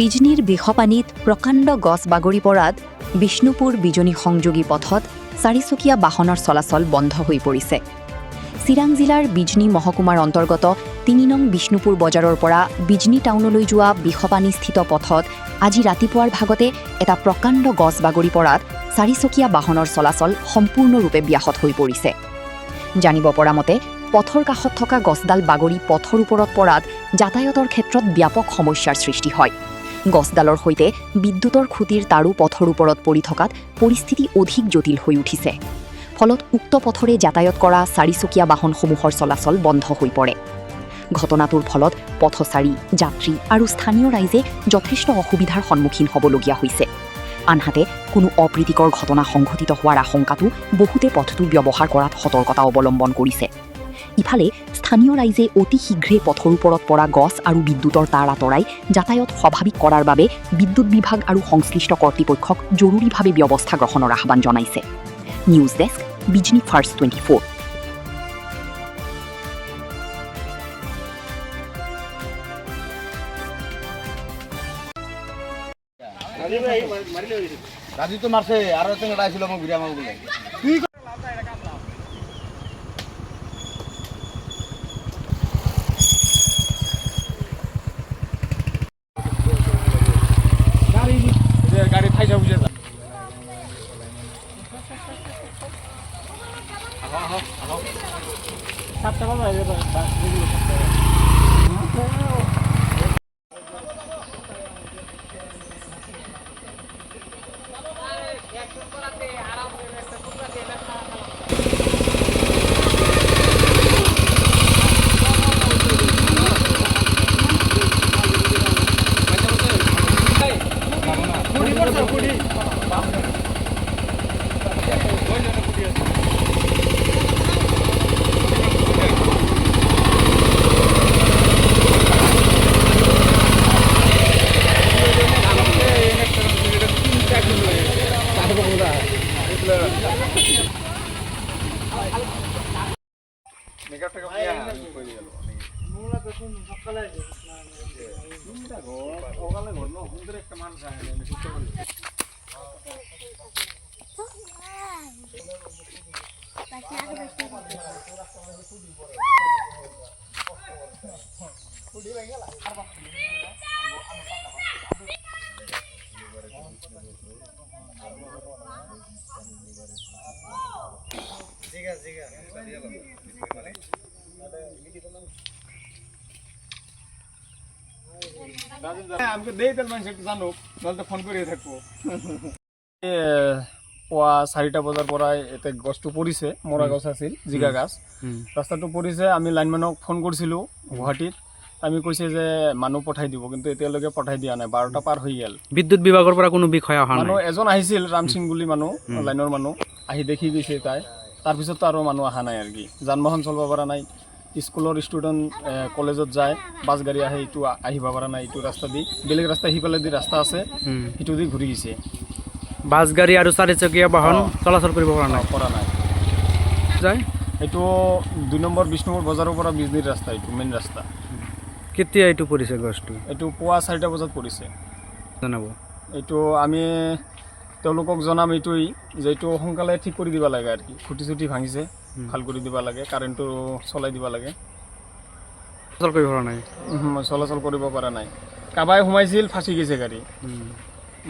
বিজনীৰ বিষপানীত প্ৰকাণ্ড গছ বাগৰি পৰাত বিষ্ণুপুৰ বিজনী সংযোগী পথত চাৰিচকীয়া বাহনৰ চলাচল বন্ধ হৈ পৰিছে। চিৰাং জিলাৰ বিজনী মহকুমাৰ অন্তৰ্গত ৩ নং বিষ্ণুপুৰ বজাৰৰ পৰা বিজনী টাউনলৈ যোৱা বিষপানীস্থিত পথত আজি ৰাতিপুৱাৰ ভাগতে এটা প্ৰকাণ্ড গছ বাগৰি পৰাত চাৰিচকীয়া বাহনৰ চলাচল সম্পূৰ্ণৰূপে ব্যাহত হৈ পৰিছে। জানিব পৰা মতে পথৰ কাষত থকা গছডাল বাগৰি পথৰ ওপৰত পৰাত যাতায়াতৰ ক্ষেত্ৰত ব্যাপক সমস্যাৰ সৃষ্টি হয়। গছডালৰ সৈতে বিদ্যুতৰ খুঁটিৰ তাৰো পথৰ ওপৰত পৰি থকাত পৰিস্থিতি অধিক জটিল হৈ উঠিছে। ফলত উক্ত পথৰে যাতায়াত কৰা চাৰিচকীয়া বাহনসমূহৰ চলাচল বন্ধ হৈ পৰে। ঘটনাটোৰ ফলত পথচাৰী, যাত্ৰী আৰু স্থানীয় ৰাইজে যথেষ্ট অসুবিধাৰ সন্মুখীন হ'বলগীয়া হৈছে। আনহাতে কোনো অপ্ৰীতিকৰ ঘটনা সংঘটিত হোৱাৰ আশংকাতো বহুতে পথটো ব্যৱহাৰ কৰাত সতৰ্কতা অৱলম্বন কৰিছে। ইফালে স্থানীয় ৰাইজে অতি শীঘ্ৰে পথৰ ওপৰত পৰা গছ আৰু বিদ্যুতৰ তাঁৰ আঁতৰাই যাতায়াত স্বাভাৱিক কৰাৰ বাবে বিদ্যুৎ বিভাগ আৰু সংশ্লিষ্ট কৰ্তৃপক্ষক জৰুৰীভাৱে ব্যৱস্থা গ্ৰহণৰ আহ্বান জনাইছে। News desk, Bijni first 24। রাজি তো মারছে আর একটা ছিল আমার ঘুরে আমার বলে গাড়ি ফাইসা বুঝে যা সাতটা বাজে আমাকে দেই তেল মানুষ একটু জানুক নহলে ফোন করে থাকবো। পুৱা 4টা বজাৰ পৰাই এতে গছটো পৰিছে, মৰা গছ আছিল, জিগা গাছ। ৰাস্তাটো পৰিছে, আমি লাইনমেনক ফোন কৰিছিলোঁ গুৱাহাটীত। আমি কৈছে যে মানুহ পঠাই দিব, কিন্তু এতিয়ালৈকে পঠাই দিয়া নাই। 12টা পাৰ হৈ গ'ল। বিদ্যুৎ বিভাগৰ পৰা কোনো বিষয় অহা নাই। মানুহ এজন আহিছিল, ৰাম সিং বুলি মানুহ, লাইনৰ মানুহ আহি দেখি গৈছে তাই। তাৰপিছততো আৰু মানুহ অহা নাই আৰু কি। যান বাহন চলাব পৰা নাই। স্কুলৰ ষ্টুডেণ্ট কলেজত যায়, বাছ গাড়ী আহে, এইটো আহিব পৰা নাই। এইটো ৰাস্তা দি বেলেগ ৰাস্তা সিফালে দি ৰাস্তা আছে, সেইটো দি ঘূৰি গৈছে। বাছ গাড়ী আৰু চাৰিচকীয়া বাহন চলাচল কৰিব পৰা নাই যায়। এইটো 2 নম্বৰ বিষ্ণুপুৰ বজাৰৰ পৰা বিজনীৰ ৰাস্তা, এইটো মেইন ৰাস্তা। কেতিয়া এইটো পৰিছে গছটো? এইটো পুৱা 4টা বজাত পৰিছে। জনাব। এইটো আমি তেওঁলোকক জনাম এইটোৱেই যে এইটো সোনকালে ঠিক কৰি দিব লাগে আৰু কি। খুঁটি চুটি ভাঙিছে, ভাল কৰি দিব লাগে, কাৰেণ্টটো চলাই দিব লাগে। চলাচল কৰিব পৰা নাই, চলাচল কৰিব পৰা নাই। কাবাই সোমাইছিল, ফাঁচি গৈছে গাড়ী।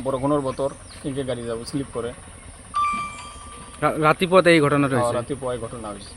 বৰষুণৰ বতৰ, কেনেকৈ গাড়ী যাব, শ্লিপ কৰে। ৰাতিপুৱাতে এই ঘটনাটো হৈছে। ৰাতিপুৱাই ঘটনা হৈছে।